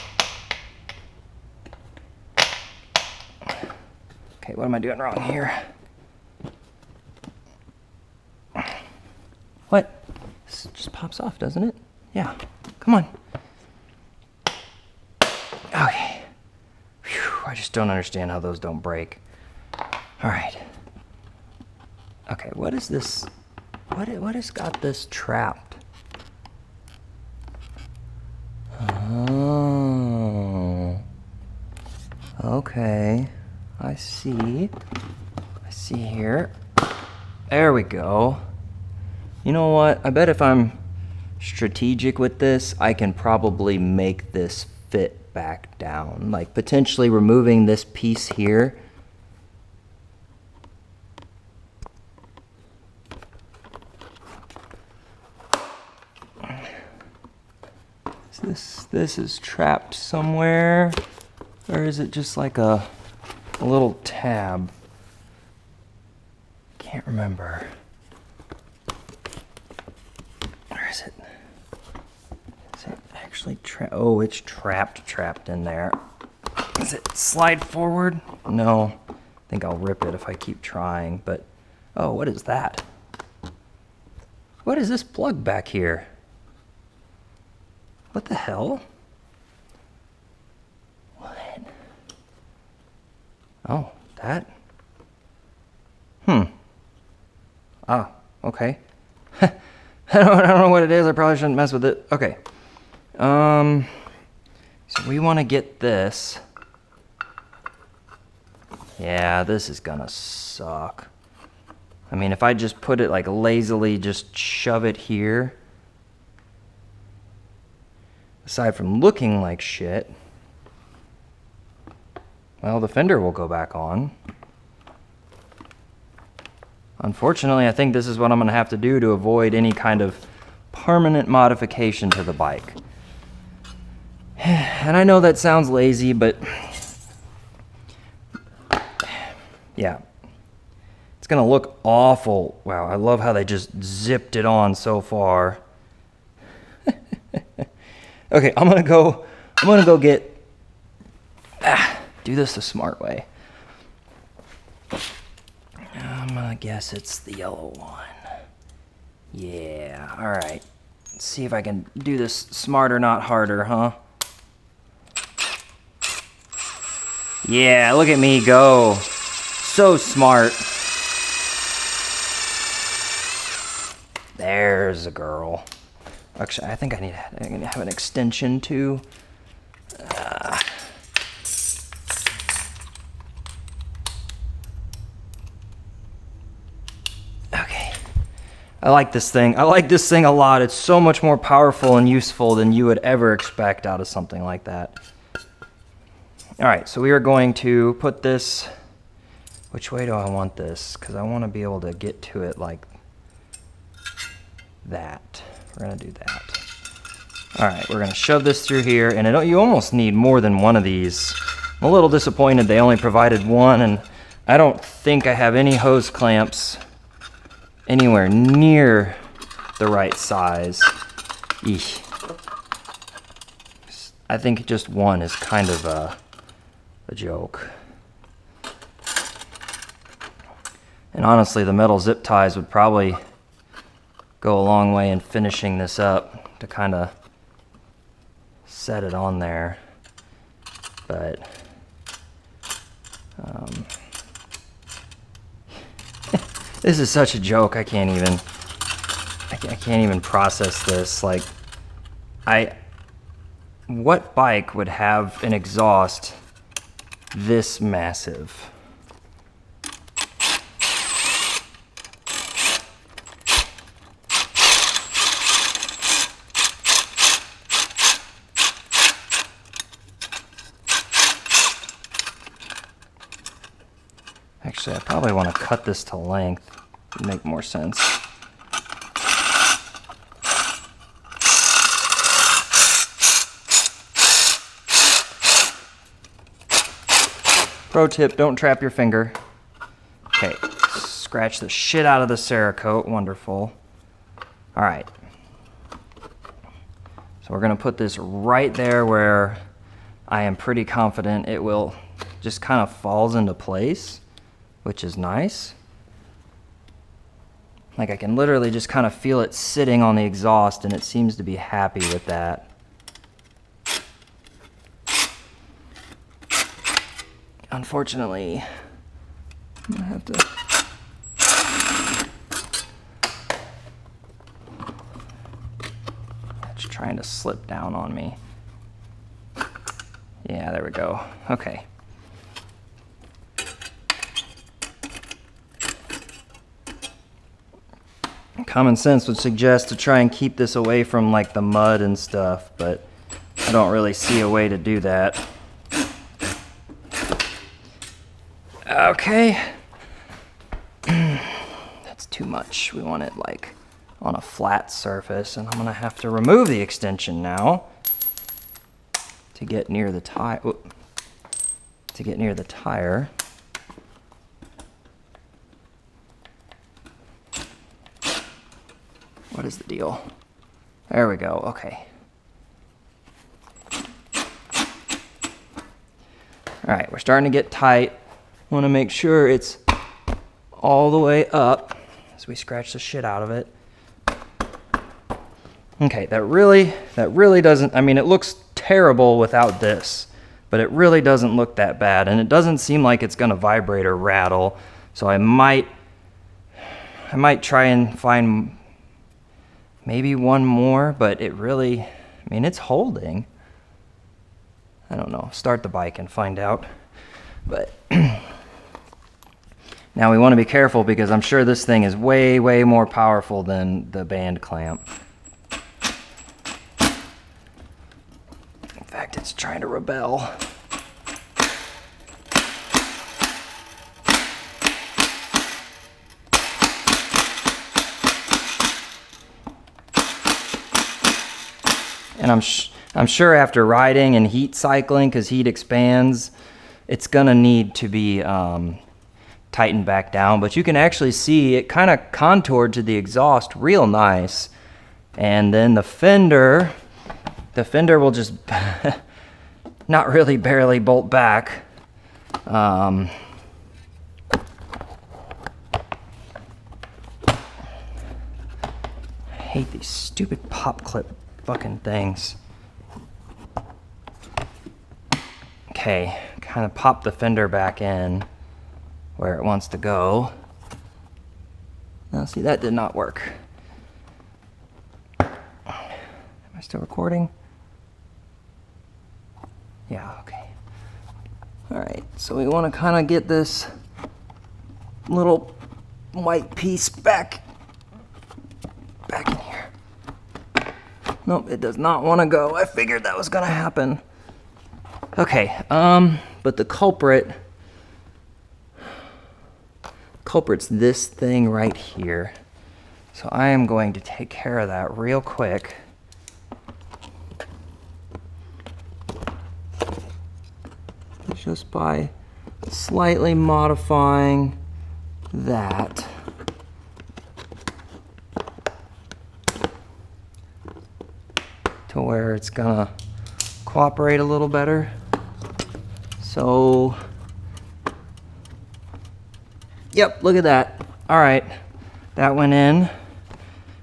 [SPEAKER 1] Okay, what am I doing wrong here? What? This just pops off, doesn't it? Yeah, come on. Okay. Whew, I just don't understand how those don't break. All right. Okay, what is this? What has got this trapped? Oh. Okay. I see. I see here. There we go. You know what? I bet if I'm strategic with this, I can probably make this fit back down. Like potentially removing this piece here. This is trapped somewhere, or is it just like a little tab? Can't remember. Where is it? Is it actually trapped? Oh, it's trapped in there. Does it slide forward? No. I think I'll rip it if I keep trying, but oh, what is that? What is this plug back here? What the hell? What? Oh, that? Ah, okay. I don't know what it is. I probably shouldn't mess with it. Okay. So we want to get this. Yeah, this is gonna suck. I mean, if I just put it like lazily, just shove it here. Aside from looking like shit, well, the fender will go back on. Unfortunately, I think this is what I'm going to have to do to avoid any kind of permanent modification to the bike. And I know that sounds lazy, but yeah, it's going to look awful. Wow, I love how they just zipped it on so far. Okay, I'm gonna go get, do this the smart way. I'm gonna guess it's the yellow one. Yeah, all right. Let's see if I can do this smarter, not harder, huh? Yeah, look at me go. So smart. There's a girl. Actually, I think I need to have an extension too. Okay. I like this thing. I like this thing a lot. It's so much more powerful and useful than you would ever expect out of something like that. All right, so we are going to put this Which way do I want this? Because I want to be able to get to it like that. We're going to do that. All right, we're going to shove this through here, and you almost need more than one of these. I'm a little disappointed they only provided one, and I don't think I have any hose clamps anywhere near the right size. Eesh. I think just one is kind of a joke. And honestly, the metal zip ties would probably go a long way in finishing this up to kind of set it on there. But this is such a joke. I can't even process this. Like, what bike would have an exhaust this massive? Actually, I probably want to cut this to length. It'd make more sense. Pro tip, don't trap your finger. Okay, scratch the shit out of the Cerakote. Wonderful. All right. So we're going to put this right there where I am pretty confident it will just kind of falls into place, which is nice. Like, I can literally just kind of feel it sitting on the exhaust, and it seems to be happy with that. Unfortunately, I'm gonna have to... It's trying to slip down on me. Yeah, there we go. Okay. Common sense would suggest to try and keep this away from like the mud and stuff, but I don't really see a way to do that. Okay. That's too much. We want it like on a flat surface, and I'm gonna have to remove the extension now to get near the tire. To get near the tire. What is the deal? There we go. Okay. All right, we're starting to get tight. Want to make sure it's all the way up as we scratch the shit out of it. Okay, that really doesn't, I mean, it looks terrible without this, but it really doesn't look that bad, and it doesn't seem like it's gonna vibrate or rattle, so I might try and find maybe one more, but it really, I mean, it's holding. I don't know, start the bike and find out. But now we want to be careful because I'm sure this thing is way, way more powerful than the band clamp. In fact, it's trying to rebel. And I'm sure after riding and heat cycling, because heat expands, it's gonna need to be tightened back down. But you can actually see it kind of contoured to the exhaust real nice. And then the fender will just not really barely bolt back. I hate these stupid pop clip fucking things. Okay, kind of pop the fender back in where it wants to go. Now see, that did not work. Am I still recording? Yeah, okay. All right, so we want to kind of get this little white piece back in here. Nope, it does not want to go. I figured that was gonna happen. Okay, but the culprit culprit's this thing right here. So I am going to take care of that real quick. Just by slightly modifying that. To where it's gonna cooperate a little better. So, yep, look at that. All right, that went in.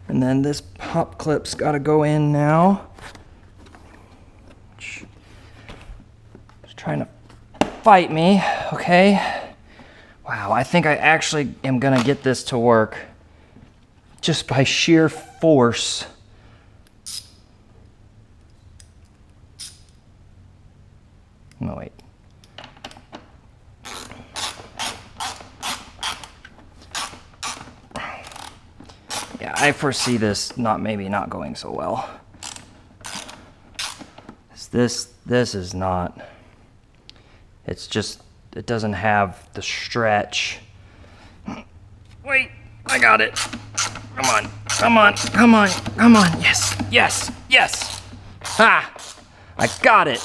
[SPEAKER 1] And then this pop clip's gotta go in now. It's trying to fight me, okay? Wow, I think I actually am gonna get this to work just by sheer force. No, wait. Yeah, I foresee this maybe not going so well. This is not. It's just, it doesn't have the stretch. Wait, I got it. Come on, come on, come on, come on. Yes, yes, yes. Ha! I got it.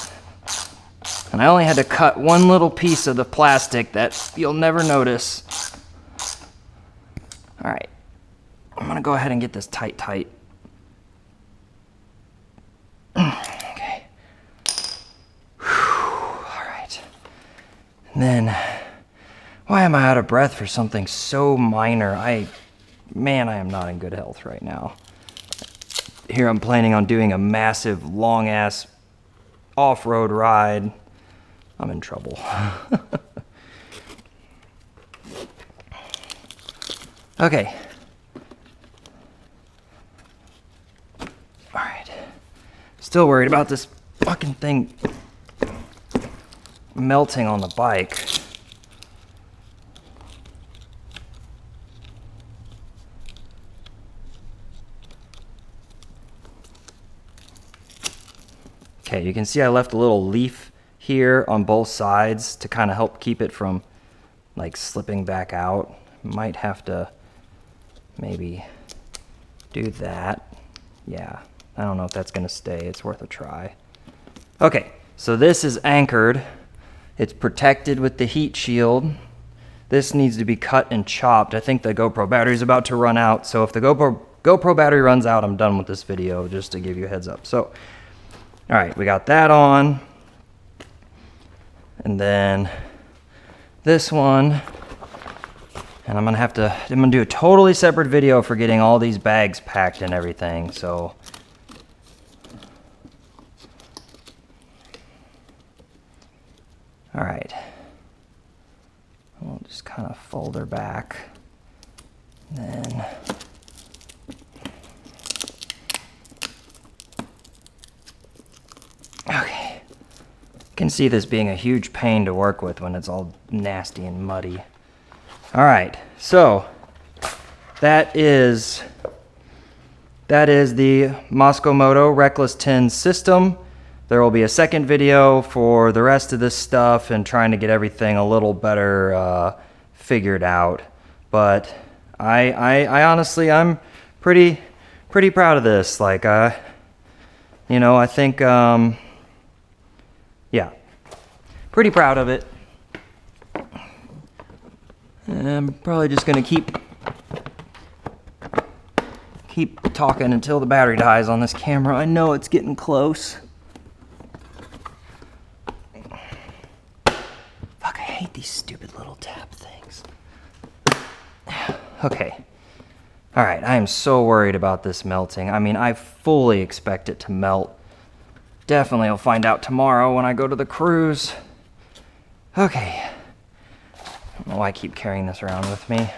[SPEAKER 1] And I only had to cut one little piece of the plastic that you'll never notice. All right, I'm gonna go ahead and get this tight. Okay. Whew. All right. And then, why am I out of breath for something so minor? Man, I am not in good health right now. Here I'm planning on doing a massive, long-ass off-road ride. I'm in trouble. Okay. All right. Still worried about this fucking thing melting on the bike. Okay, you can see I left a little leaf here on both sides to kind of help keep it from like slipping back out. Might have to maybe do that. Yeah, I don't know if that's gonna stay. It's worth a try. Okay, so this is anchored. It's protected with the heat shield. This needs to be cut and chopped. I think the GoPro battery is about to run out. So if the GoPro battery runs out, I'm done with this video, just to give you a heads up. So, all right, we got that on. And then this one, and I'm gonna do a totally separate video for getting all these bags packed and everything, so. All right, we'll just kind of fold her back, and then. Okay. You can see this being a huge pain to work with when it's all nasty and muddy. All right, so that is the Moscomoto Reckless 10 system. There will be a second video for the rest of this stuff and trying to get everything a little better figured out. But I honestly, I'm pretty proud of this. Like, you know, I think, yeah, pretty proud of it. And I'm probably just gonna keep talking until the battery dies on this camera. I know it's getting close. Fuck, I hate these stupid little tab things. Okay. All right, I am so worried about this melting. I mean, I fully expect it to melt. Definitely I'll find out tomorrow when I go to the cruise. Okay. I don't know why I keep carrying this around with me.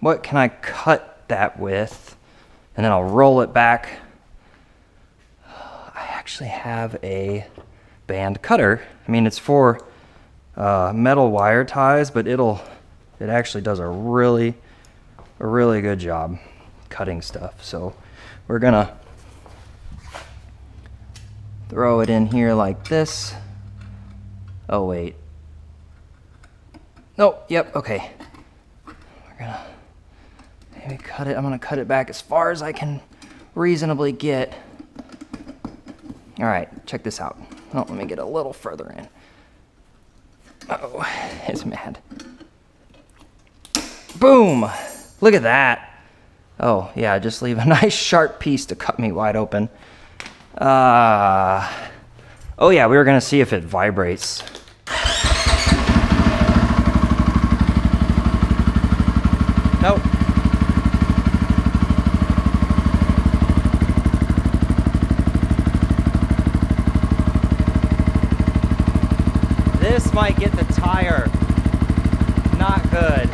[SPEAKER 1] What can I cut that with? And then I'll roll it back. I actually have a band cutter. I mean, it's for metal wire ties, but it actually does a really good job cutting stuff. So we're gonna throw it in here like this. Oh wait. No, yep, okay. We're gonna maybe cut it. I'm gonna cut it back as far as I can reasonably get. All right, check this out. Oh, let me get a little further in. Uh-oh, it's mad. Boom! Look at that. Oh, yeah, just leave a nice sharp piece to cut me wide open. Oh yeah, we were gonna see if it vibrates. Nope. This might get the tire. Not good.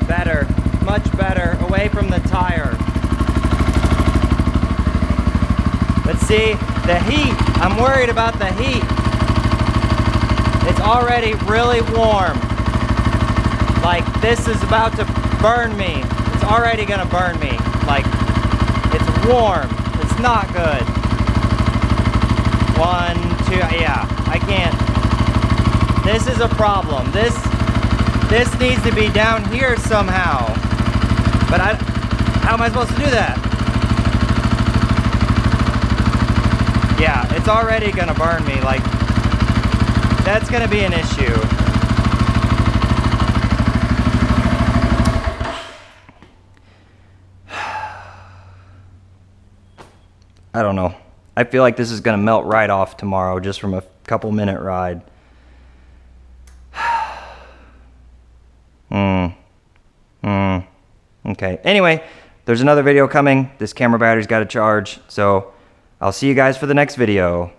[SPEAKER 1] Better, much better, away from the tire. But see, the heat, I'm worried about the heat. It's already really warm. Like, this is about to burn me. It's already gonna burn me. Like, it's warm. It's not good. 1, 2, yeah, I can't. This is a problem. This needs to be down here somehow. But how am I supposed to do that? Yeah, it's already gonna burn me. Like, that's gonna be an issue. I don't know. I feel like this is gonna melt right off tomorrow just from a couple minute ride. Okay, anyway, there's another video coming. This camera battery's got to charge, so I'll see you guys for the next video.